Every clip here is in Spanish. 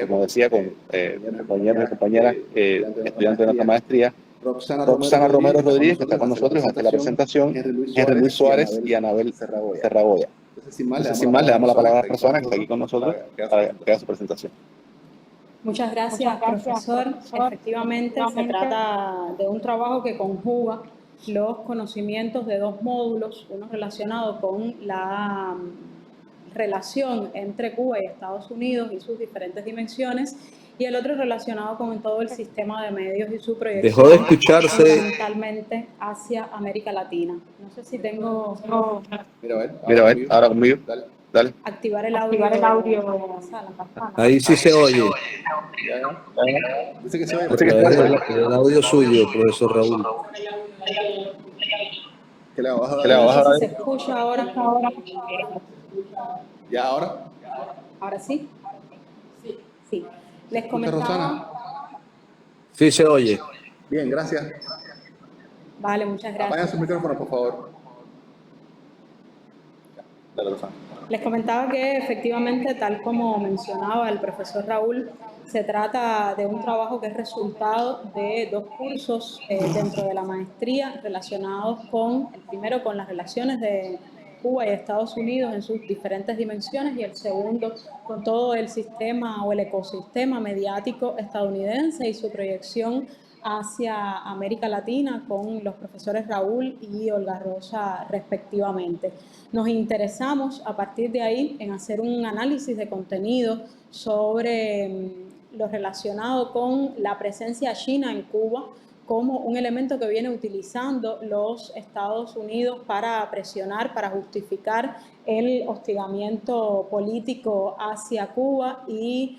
como decía, con compañeros y compañeras estudiantes de nuestra maestría, Roxana Romero Rodríguez, que está con nosotros, hace la presentación, Henry Luis Suárez y Anabel Cerraboya. Entonces, sin más, le damos la palabra a la persona que está aquí con nosotros para que haga su presentación. Muchas gracias, profesor. Efectivamente, se trata de un trabajo que conjuga los conocimientos de dos módulos, uno relacionado con la relación entre Cuba y Estados Unidos y sus diferentes dimensiones, y el otro relacionado con todo el sistema de medios y su proyección. Dejó de escucharse fundamentalmente hacia América Latina. No sé si tengo... Mira, a ver, ahora conmigo. Dale. Activar el audio en la sala. Ahí sí se oye. Dice que se oye. El audio suyo, profesor Raúl. ¿Qué le hago? No sé si se escucha ahora. ¿Ya ahora? ¿Ahora sí? Sí. Les comentaba... Sí se oye. Bien, gracias. Vale, muchas gracias. Apagan su micrófono, por favor. Dale, Rosana. Les comentaba que efectivamente, tal como mencionaba el profesor Raúl, se trata de un trabajo que es resultado de dos cursos dentro de la maestría relacionados con, el primero con las relaciones de Cuba y Estados Unidos en sus diferentes dimensiones, y el segundo con todo el sistema o el ecosistema mediático estadounidense y su proyección hacia América Latina, con los profesores Raúl y Olga Rosa respectivamente. Nos interesamos a partir de ahí en hacer un análisis de contenido sobre lo relacionado con la presencia china en Cuba como un elemento que viene utilizando los Estados Unidos para presionar, para justificar el hostigamiento político hacia Cuba, y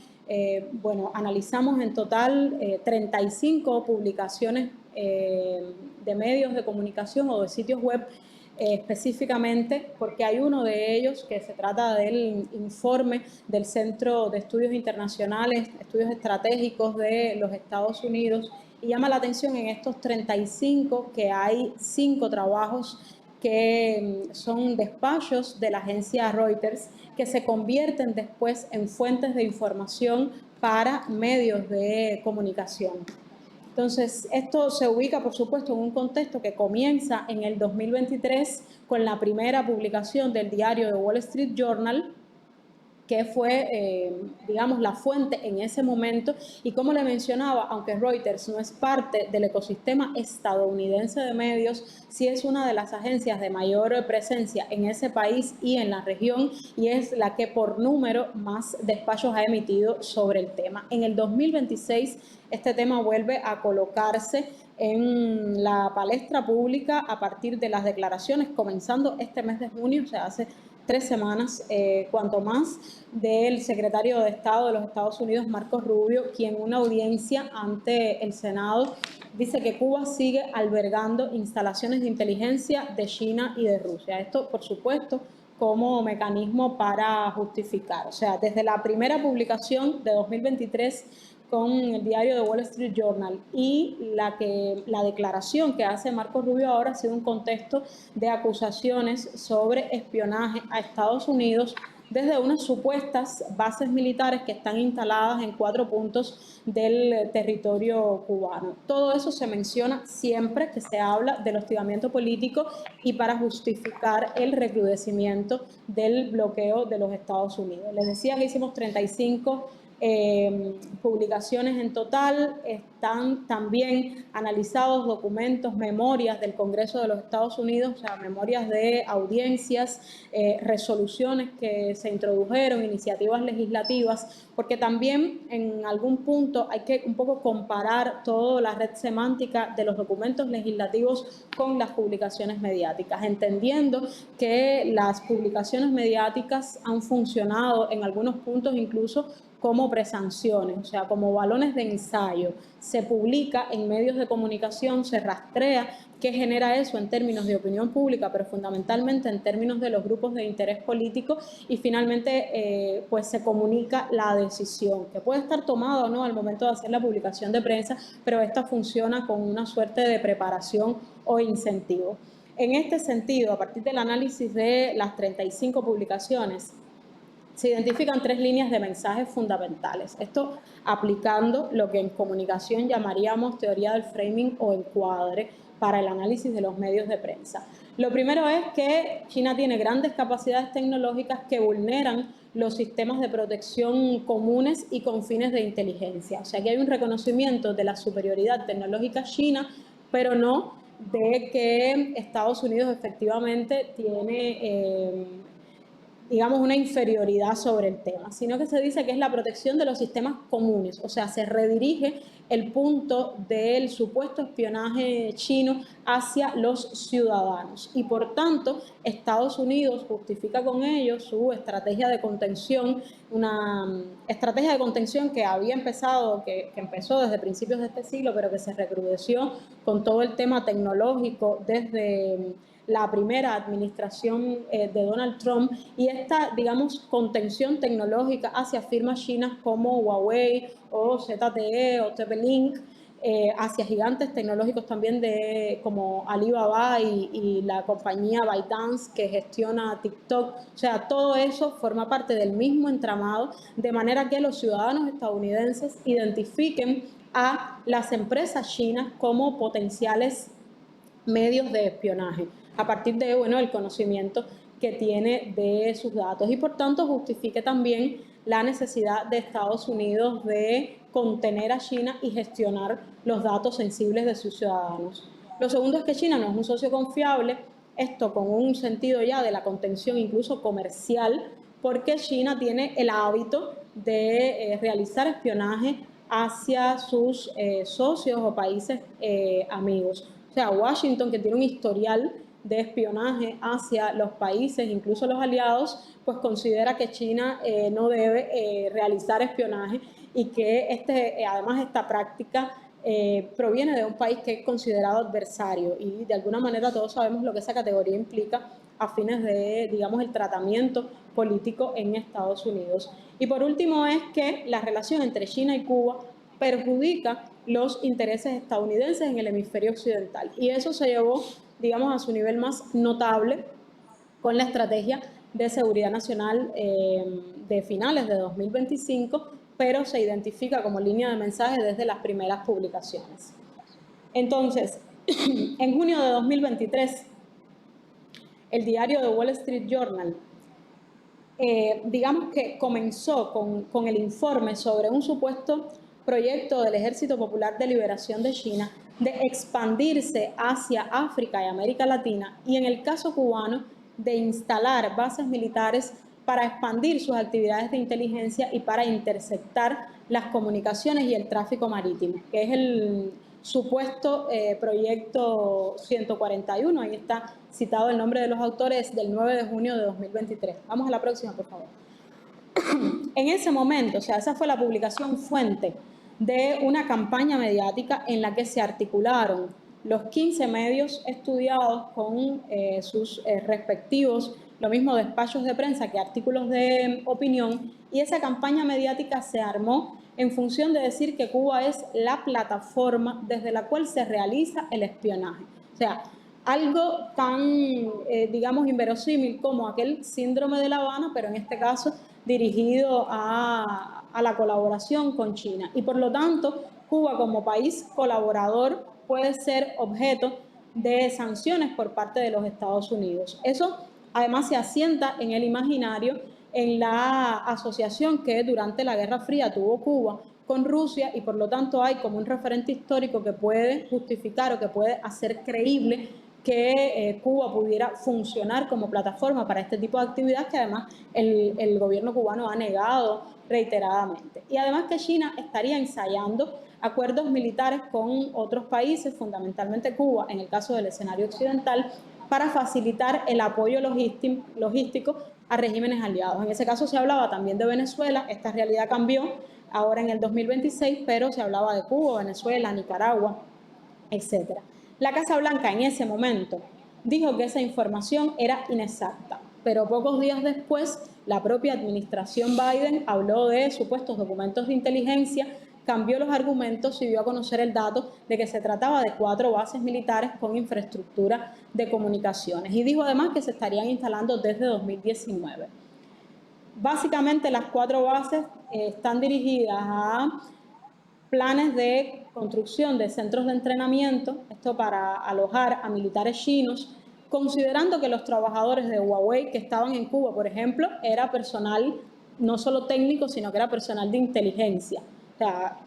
bueno, analizamos en total 35 publicaciones de medios de comunicación o de sitios web específicamente, porque hay uno de ellos que se trata del informe del Centro de Estudios Internacionales, Estudios Estratégicos de los Estados Unidos, y llama la atención en estos 35 que hay 5 trabajos que son despachos de la agencia Reuters, que se convierten después en fuentes de información para medios de comunicación. Entonces, esto se ubica, por supuesto, en un contexto que comienza en el 2023 con la primera publicación del diario The Wall Street Journal, que fue, digamos, la fuente en ese momento. Y como le mencionaba, aunque Reuters no es parte del ecosistema estadounidense de medios, sí es una de las agencias de mayor presencia en ese país y en la región, y es la que por número más despachos ha emitido sobre el tema. En el 2026, este tema vuelve a colocarse en la palestra pública a partir de las declaraciones, comenzando este mes de junio, o sea, hace 3 semanas, cuanto más, del secretario de Estado de los Estados Unidos, Marco Rubio, quien en una audiencia ante el Senado dice que Cuba sigue albergando instalaciones de inteligencia de China y de Rusia. Esto, por supuesto, como mecanismo para justificar. O sea, desde la primera publicación de 2023 con el diario The Wall Street Journal y la declaración que hace Marco Rubio ahora ha sido un contexto de acusaciones sobre espionaje a Estados Unidos desde unas supuestas bases militares que están instaladas en 4 puntos del territorio cubano. Todo eso se menciona siempre que se habla del hostigamiento político y para justificar el recrudecimiento del bloqueo de los Estados Unidos. Les decía que hicimos 35 publicaciones en total. Están también analizados documentos, memorias del Congreso de los Estados Unidos, o sea, memorias de audiencias, resoluciones que se introdujeron, iniciativas legislativas, porque también en algún punto hay que un poco comparar toda la red semántica de los documentos legislativos con las publicaciones mediáticas, entendiendo que las publicaciones mediáticas han funcionado en algunos puntos incluso como presanciones, o sea, como balones de ensayo. Se publica en medios de comunicación, se rastrea qué genera eso en términos de opinión pública, pero fundamentalmente en términos de los grupos de interés político, y finalmente pues se comunica la decisión, que puede estar tomada o no al momento de hacer la publicación de prensa, pero esta funciona con una suerte de preparación o incentivo. En este sentido, a partir del análisis de las 35 publicaciones, se identifican 3 líneas de mensajes fundamentales. Esto aplicando lo que en comunicación llamaríamos teoría del framing o encuadre para el análisis de los medios de prensa. Lo primero es que China tiene grandes capacidades tecnológicas que vulneran los sistemas de protección comunes y con fines de inteligencia. O sea, que hay un reconocimiento de la superioridad tecnológica china, pero no de que Estados Unidos efectivamente tiene digamos, una inferioridad sobre el tema, sino que se dice que es la protección de los sistemas comunes, o sea, se redirige el punto del supuesto espionaje chino hacia los ciudadanos y por tanto Estados Unidos justifica con ello su estrategia de contención, una estrategia de contención que había empezado, que empezó desde principios de este siglo, pero que se recrudeció con todo el tema tecnológico desde la primera administración de Donald Trump y esta, digamos, contención tecnológica hacia firmas chinas como Huawei o ZTE o TP-Link, hacia gigantes tecnológicos también como Alibaba y la compañía ByteDance que gestiona TikTok. O sea, todo eso forma parte del mismo entramado, de manera que los ciudadanos estadounidenses identifiquen a las empresas chinas como potenciales medios de espionaje, a partir de, bueno, el conocimiento que tiene de sus datos y por tanto justifique también la necesidad de Estados Unidos de contener a China y gestionar los datos sensibles de sus ciudadanos. Lo segundo es que China no es un socio confiable, esto con un sentido ya de la contención incluso comercial, porque China tiene el hábito de realizar espionaje hacia sus socios o países amigos. O sea, Washington, que tiene un historial de espionaje hacia los países, incluso los aliados, pues considera que China no debe realizar espionaje y que además esta práctica proviene de un país que es considerado adversario y de alguna manera todos sabemos lo que esa categoría implica a fines de, digamos, el tratamiento político en Estados Unidos. Y por último es que la relación entre China y Cuba perjudica los intereses estadounidenses en el hemisferio occidental. Y eso se llevó, digamos, a su nivel más notable con la estrategia de seguridad nacional de finales de 2025, pero se identifica como línea de mensaje desde las primeras publicaciones. Entonces, en junio de 2023, el diario The Wall Street Journal digamos que comenzó con el informe sobre un supuesto proyecto del Ejército Popular de Liberación de China de expandirse hacia África y América Latina y en el caso cubano de instalar bases militares para expandir sus actividades de inteligencia y para interceptar las comunicaciones y el tráfico marítimo, que es el supuesto proyecto 141, ahí está citado el nombre de los autores, del 9 de junio de 2023. Vamos a la próxima, por favor. En ese momento, o sea, esa fue la publicación fuente de una campaña mediática en la que se articularon los 15 medios estudiados con sus respectivos, lo mismo despachos de prensa que artículos de opinión, y esa campaña mediática se armó en función de decir que Cuba es la plataforma desde la cual se realiza el espionaje. O sea, algo tan, digamos, inverosímil como aquel síndrome de La Habana, pero en este caso dirigido a la colaboración con China. Y por lo tanto, Cuba como país colaborador puede ser objeto de sanciones por parte de los Estados Unidos. Eso además se asienta en el imaginario en la asociación que durante la Guerra Fría tuvo Cuba con Rusia y por lo tanto hay como un referente histórico que puede justificar o que puede hacer creíble que Cuba pudiera funcionar como plataforma para este tipo de actividad que además el gobierno cubano ha negado reiteradamente. Y además que China estaría ensayando acuerdos militares con otros países, fundamentalmente Cuba, en el caso del escenario occidental, para facilitar el apoyo logístico a regímenes aliados. En ese caso se hablaba también de Venezuela, esta realidad cambió ahora en el 2026, pero se hablaba de Cuba, Venezuela, Nicaragua, etc. La Casa Blanca en ese momento dijo que esa información era inexacta, pero pocos días después la propia administración Biden habló de supuestos documentos de inteligencia, cambió los argumentos y dio a conocer el dato de que se trataba de 4 bases militares con infraestructura de comunicaciones y dijo además que se estarían instalando desde 2019. Básicamente las 4 bases están dirigidas a planes de construcción de centros de entrenamiento, esto para alojar a militares chinos, considerando que los trabajadores de Huawei que estaban en Cuba, por ejemplo, era personal no solo técnico, sino que era personal de inteligencia. O sea,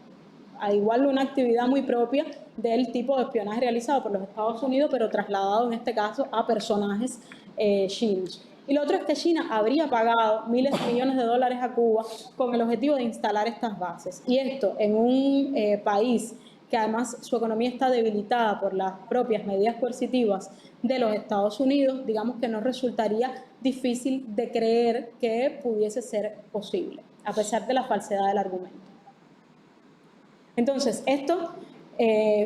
a igual una actividad muy propia del tipo de espionaje realizado por los Estados Unidos, pero trasladado en este caso a personajes chinos. Y lo otro es que China habría pagado miles de millones de dólares a Cuba con el objetivo de instalar estas bases. Y esto en un país que además su economía está debilitada por las propias medidas coercitivas de los Estados Unidos, digamos que no resultaría difícil de creer que pudiese ser posible, a pesar de la falsedad del argumento. Entonces, esto,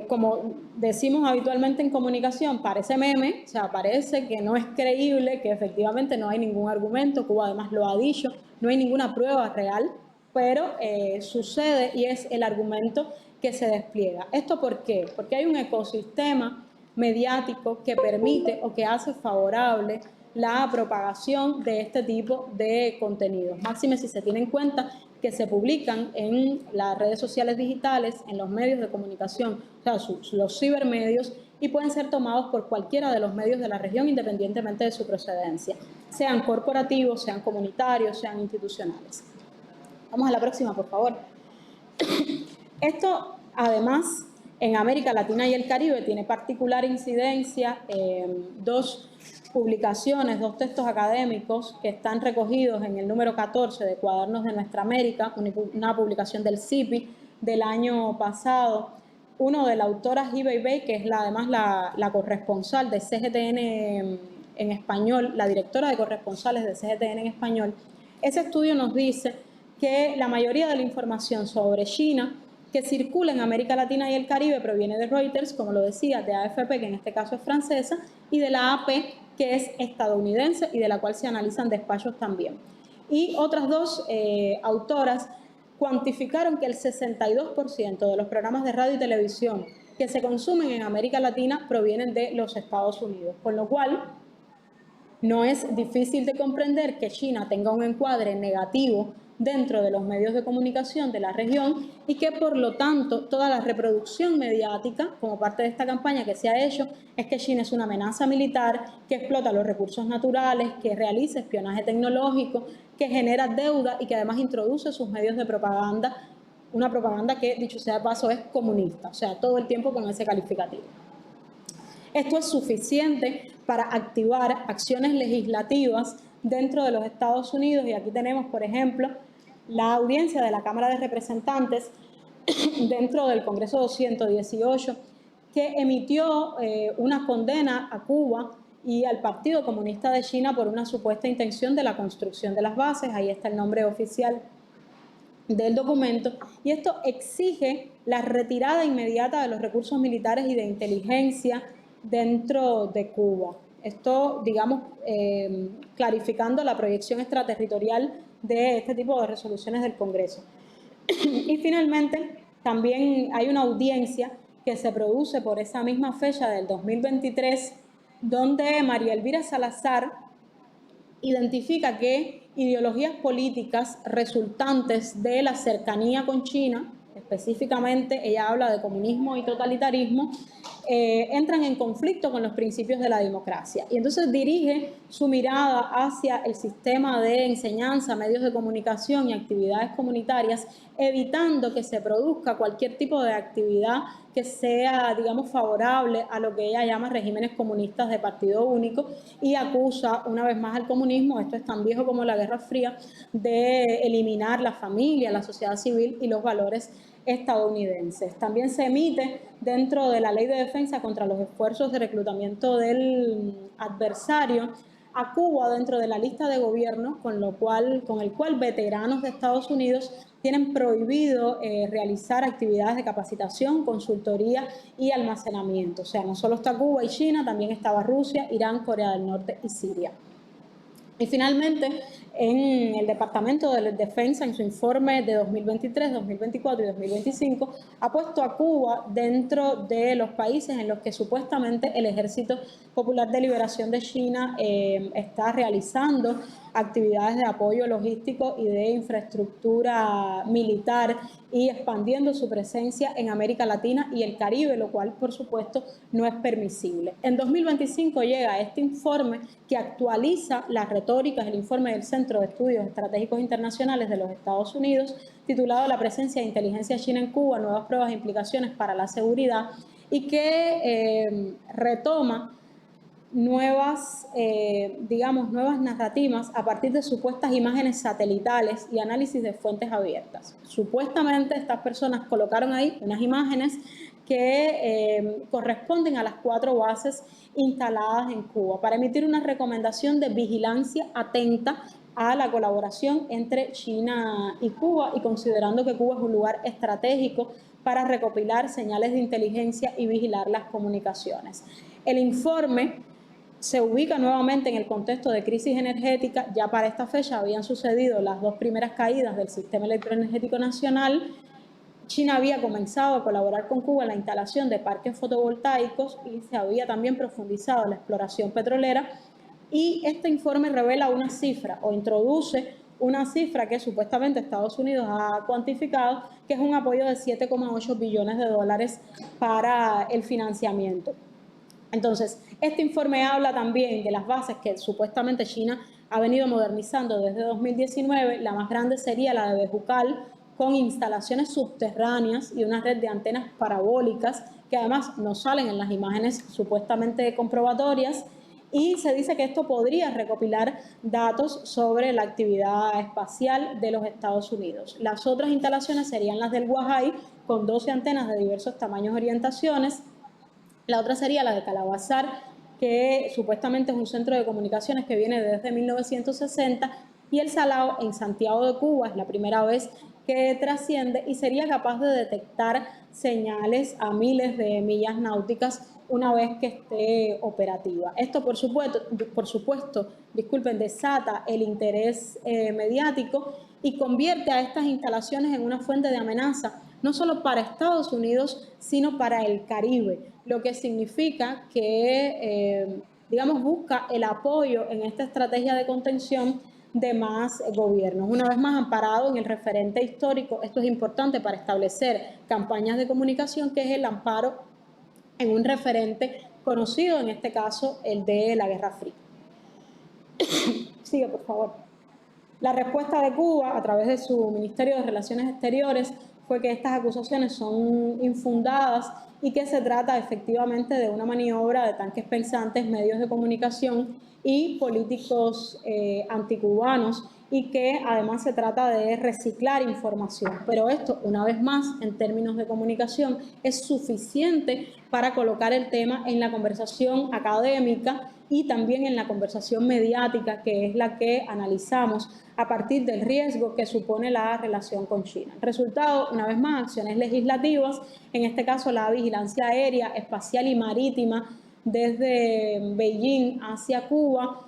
como decimos habitualmente en comunicación, parece meme, o sea, parece que no es creíble, que efectivamente no hay ningún argumento, Cuba además lo ha dicho, no hay ninguna prueba real, pero sucede y es el argumento que se despliega. ¿Esto por qué? Porque hay un ecosistema mediático que permite o que hace favorable la propagación de este tipo de contenidos. Máxime si se tiene en cuenta que se publican en las redes sociales digitales, en los medios de comunicación, o sea, los cibermedios, y pueden ser tomados por cualquiera de los medios de la región independientemente de su procedencia, sean corporativos, sean comunitarios, sean institucionales. Vamos a la próxima, por favor. Esto, además, en América Latina y el Caribe tiene particular incidencia. Dos publicaciones, 2 textos académicos que están recogidos en el número 14 de Cuadernos de Nuestra América, una publicación del CIPI del año pasado. Uno de la autora He Weiwei, que es además la corresponsal de CGTN en español, la directora de corresponsales de CGTN en español. Ese estudio nos dice que la mayoría de la información sobre China que circula en América Latina y el Caribe proviene de Reuters, como lo decía, de AFP, que en este caso es francesa, y de la AP, que es estadounidense y de la cual se analizan despachos también. Y otras 2 autoras cuantificaron que el 62% de los programas de radio y televisión que se consumen en América Latina provienen de los Estados Unidos, con lo cual no es difícil de comprender que China tenga un encuadre negativo dentro de los medios de comunicación de la región y que por lo tanto toda la reproducción mediática como parte de esta campaña que se ha hecho es que China es una amenaza militar, que explota los recursos naturales, que realiza espionaje tecnológico, que genera deuda y que además introduce sus medios de propaganda, una propaganda que dicho sea de paso es comunista, o sea, todo el tiempo con ese calificativo. Esto es suficiente para activar acciones legislativas dentro de los Estados Unidos y aquí tenemos, por ejemplo, la audiencia de la Cámara de Representantes dentro del Congreso 218 que emitió una condena a Cuba y al Partido Comunista de China por una supuesta intención de la construcción de las bases. Ahí está el nombre oficial del documento, y esto exige la retirada inmediata de los recursos militares y de inteligencia dentro de Cuba. Esto, digamos, clarificando la proyección extraterritorial de este tipo de resoluciones del Congreso. Y finalmente, también hay una audiencia que se produce por esa misma fecha del 2023, donde María Elvira Salazar identifica que ideologías políticas resultantes de la cercanía con China, específicamente ella habla de comunismo y totalitarismo, entran en conflicto con los principios de la democracia. Y entonces dirige su mirada hacia el sistema de enseñanza, medios de comunicación y actividades comunitarias, evitando que se produzca cualquier tipo de actividad que sea, digamos, favorable a lo que ella llama regímenes comunistas de partido único, y acusa una vez más al comunismo, esto es tan viejo como la Guerra Fría, de eliminar la familia, la sociedad civil y los valores estadounidenses. También se emite dentro de la Ley de Defensa contra los esfuerzos de reclutamiento del adversario a Cuba dentro de la lista de gobierno, con el cual veteranos de Estados Unidos tienen prohibido realizar actividades de capacitación, consultoría y almacenamiento. O sea, no solo está Cuba y China, también estaba Rusia, Irán, Corea del Norte y Siria. Y finalmente, en el Departamento de Defensa, en su informe de 2023, 2024 y 2025, ha puesto a Cuba dentro de los países en los que supuestamente el Ejército Popular de Liberación de China está realizando actividades de apoyo logístico y de infraestructura militar y expandiendo su presencia en América Latina y el Caribe, lo cual, por supuesto, no es permisible. En 2025 llega este informe que actualiza las retóricas, el informe del Centro de Estudios Estratégicos Internacionales de los Estados Unidos, titulado La presencia de inteligencia china en Cuba, nuevas pruebas e implicaciones para la seguridad, y que retoma nuevas narrativas a partir de supuestas imágenes satelitales y análisis de fuentes abiertas. Supuestamente estas personas colocaron ahí unas imágenes que corresponden a las 4 bases instaladas en Cuba para emitir una recomendación de vigilancia atenta a la colaboración entre China y Cuba, y considerando que Cuba es un lugar estratégico para recopilar señales de inteligencia y vigilar las comunicaciones. El informe se ubica nuevamente en el contexto de crisis energética. Ya para esta fecha habían sucedido las 2 primeras caídas del sistema electroenergético nacional. China había comenzado a colaborar con Cuba en la instalación de parques fotovoltaicos y se había también profundizado la exploración petrolera. Y este informe revela una cifra o introduce una cifra que supuestamente Estados Unidos ha cuantificado, que es un apoyo de 7,8 billones de dólares para el financiamiento. Entonces, este informe habla también de las bases que supuestamente China ha venido modernizando desde 2019. La más grande sería la de Bejucal, con instalaciones subterráneas y una red de antenas parabólicas que además no salen en las imágenes supuestamente comprobatorias, y se dice que esto podría recopilar datos sobre la actividad espacial de los Estados Unidos. Las otras instalaciones serían las del Guajay, con 12 antenas de diversos tamaños y orientaciones. La otra sería la de Calabazar, que supuestamente es un centro de comunicaciones que viene desde 1960, y el Salao en Santiago de Cuba es la primera vez que trasciende y sería capaz de detectar señales a miles de millas náuticas una vez que esté operativa. Esto, por supuesto, desata el interés mediático y convierte a estas instalaciones en una fuente de amenaza, no solo para Estados Unidos, sino para el Caribe, lo que significa que, busca el apoyo en esta estrategia de contención de más gobiernos. Una vez más, amparado en el referente histórico, esto es importante para establecer campañas de comunicación, que es el amparo en un referente conocido, en este caso el de la Guerra Fría. Sigue, por favor. La respuesta de Cuba, a través de su Ministerio de Relaciones Exteriores, fue que estas acusaciones son infundadas y que se trata efectivamente de una maniobra de tanques pensantes, medios de comunicación y políticos anticubanos, y que además se trata de reciclar información. Pero esto, una vez más, en términos de comunicación, es suficiente para colocar el tema en la conversación académica y también en la conversación mediática, que es la que analizamos a partir del riesgo que supone la relación con China. El resultado, una vez más, acciones legislativas, en este caso la vigilancia aérea, espacial y marítima desde Beijing hacia Cuba.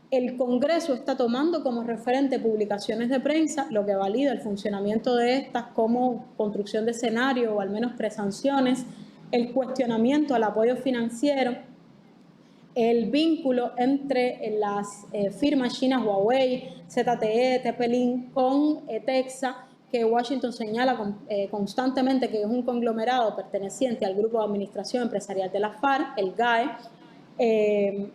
El Congreso está tomando como referente publicaciones de prensa, lo que valida el funcionamiento de estas como construcción de escenario o al menos presanciones, el cuestionamiento al apoyo financiero, el vínculo entre las firmas chinas Huawei, ZTE, TP-Link con Texa, que Washington señala constantemente que es un conglomerado perteneciente al Grupo de Administración Empresarial de la FARC, el GAE.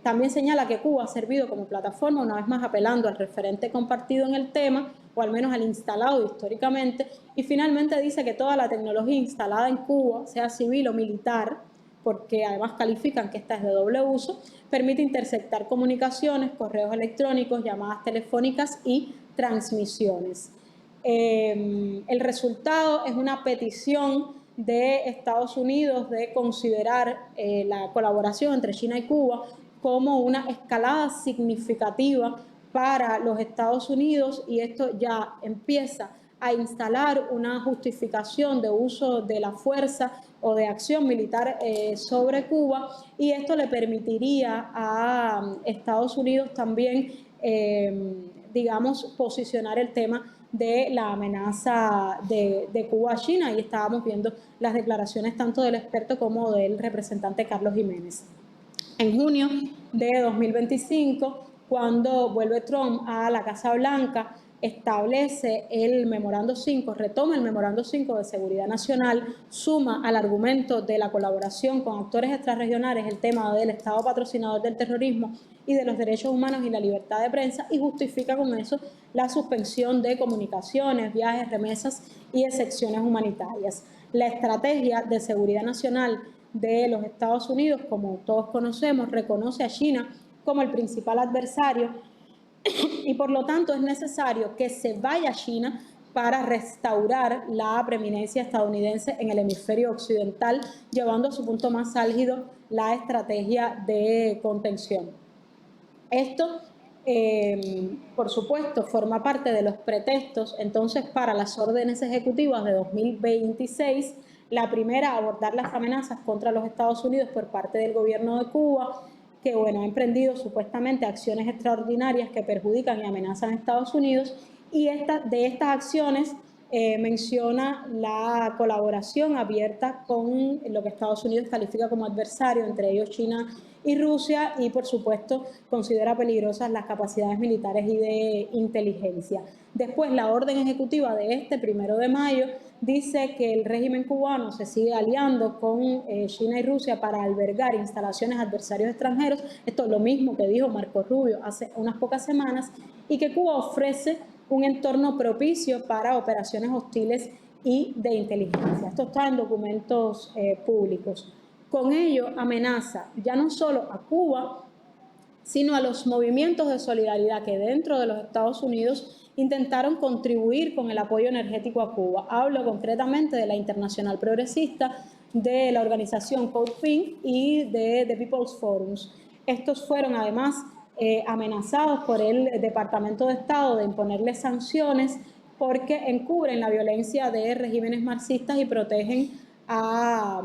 También señala que Cuba ha servido como plataforma, una vez más apelando al referente compartido en el tema, o al menos al instalado históricamente, y finalmente dice que toda la tecnología instalada en Cuba, sea civil o militar, porque además califican que esta es de doble uso, permite interceptar comunicaciones, correos electrónicos, llamadas telefónicas y transmisiones. El resultado es una petición de Estados Unidos de considerar la colaboración entre China y Cuba como una escalada significativa para los Estados Unidos, y esto ya empieza a instalar una justificación de uso de la fuerza o de acción militar sobre Cuba, y esto le permitiría a Estados Unidos también, posicionar el tema de la amenaza de Cuba a China, y estábamos viendo las declaraciones tanto del experto como del representante Carlos Jiménez. En junio de 2025, cuando vuelve Trump a la Casa Blanca, establece el memorando 5, retoma el memorando 5 de seguridad nacional, suma al argumento de la colaboración con actores extrarregionales el tema del Estado patrocinador del terrorismo y de los derechos humanos y la libertad de prensa, y justifica con eso la suspensión de comunicaciones, viajes, remesas y excepciones humanitarias. La estrategia de seguridad nacional de los Estados Unidos, como todos conocemos, reconoce a China como el principal adversario y por lo tanto es necesario que se vaya a China para restaurar la preeminencia estadounidense en el hemisferio occidental, llevando a su punto más álgido la estrategia de contención. Esto, por supuesto, forma parte de los pretextos entonces para las órdenes ejecutivas de 2026, la primera, abordar las amenazas contra los Estados Unidos por parte del gobierno de Cuba, que ha emprendido supuestamente acciones extraordinarias que perjudican y amenazan a Estados Unidos, y de estas acciones menciona la colaboración abierta con lo que Estados Unidos califica como adversario, entre ellos China y Rusia, y por supuesto considera peligrosas las capacidades militares y de inteligencia. Después, la orden ejecutiva de este 1 de mayo dice que el régimen cubano se sigue aliando con China y Rusia para albergar instalaciones a adversarios extranjeros. Esto es lo mismo que dijo Marco Rubio hace unas pocas semanas, y que Cuba ofrece un entorno propicio para operaciones hostiles y de inteligencia. Esto está en documentos públicos. Con ello amenaza ya no solo a Cuba, sino a los movimientos de solidaridad que dentro de los Estados Unidos intentaron contribuir con el apoyo energético a Cuba. Hablo concretamente de la Internacional Progresista, de la organización Code Pink y de The People's Forums. Estos fueron además amenazados por el Departamento de Estado de imponerles sanciones porque encubren la violencia de regímenes marxistas y protegen a,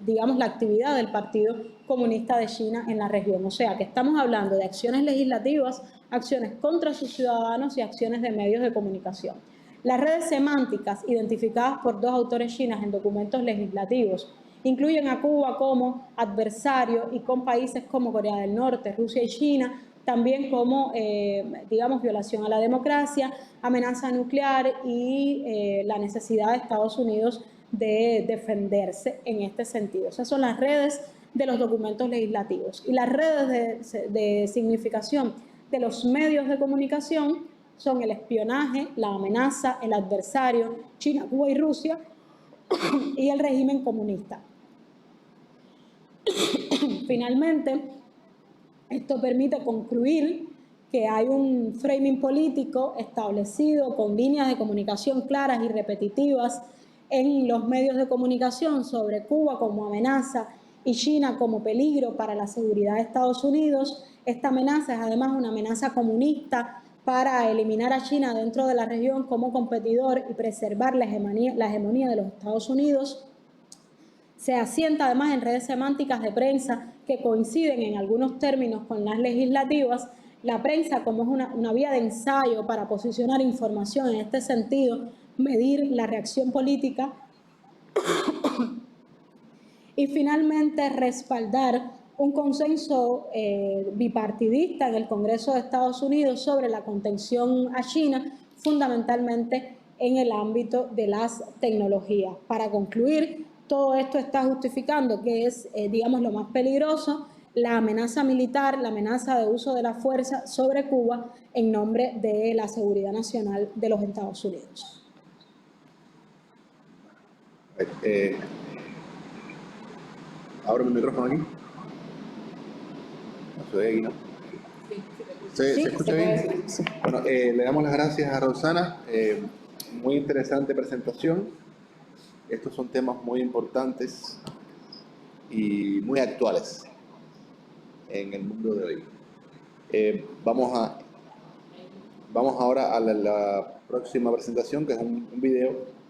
digamos, la actividad del Partido Comunista de China en la región. O sea, que estamos hablando de acciones legislativas, acciones contra sus ciudadanos y acciones de medios de comunicación. Las redes semánticas identificadas por 2 autores chinos en documentos legislativos incluyen a Cuba como adversario y con países como Corea del Norte, Rusia y China, también como, digamos, violación a la democracia, amenaza nuclear y la necesidad de Estados Unidos de defenderse en este sentido. Esas son las redes de los documentos legislativos. Y las redes de significación de los medios de comunicación son el espionaje, la amenaza, el adversario, China, Cuba y Rusia, y el régimen comunista. Finalmente, esto permite concluir que hay un framing político establecido con líneas de comunicación claras y repetitivas en los medios de comunicación sobre Cuba como amenaza y China como peligro para la seguridad de Estados Unidos. Esta amenaza es además una amenaza comunista para eliminar a China dentro de la región como competidor y preservar la hegemonía de los Estados Unidos. Se asienta además en redes semánticas de prensa que coinciden en algunos términos con las legislativas. La prensa como es una vía de ensayo para posicionar información en este sentido, medir la reacción política y finalmente respaldar un consenso bipartidista en el Congreso de Estados Unidos sobre la contención a China, fundamentalmente en el ámbito de las tecnologías. Para concluir, todo esto está justificando que es, digamos, lo más peligroso, la amenaza militar, la amenaza de uso de la fuerza sobre Cuba en nombre de la seguridad nacional de los Estados Unidos. Abro mi micrófono aquí. No se ve aquí, ¿no? ¿Se escucha bien? Sí. Bueno, le damos las gracias a Rosana. Muy interesante presentación. Estos son temas muy importantes y muy actuales en el mundo de hoy. Vamos ahora a la próxima presentación, que es un video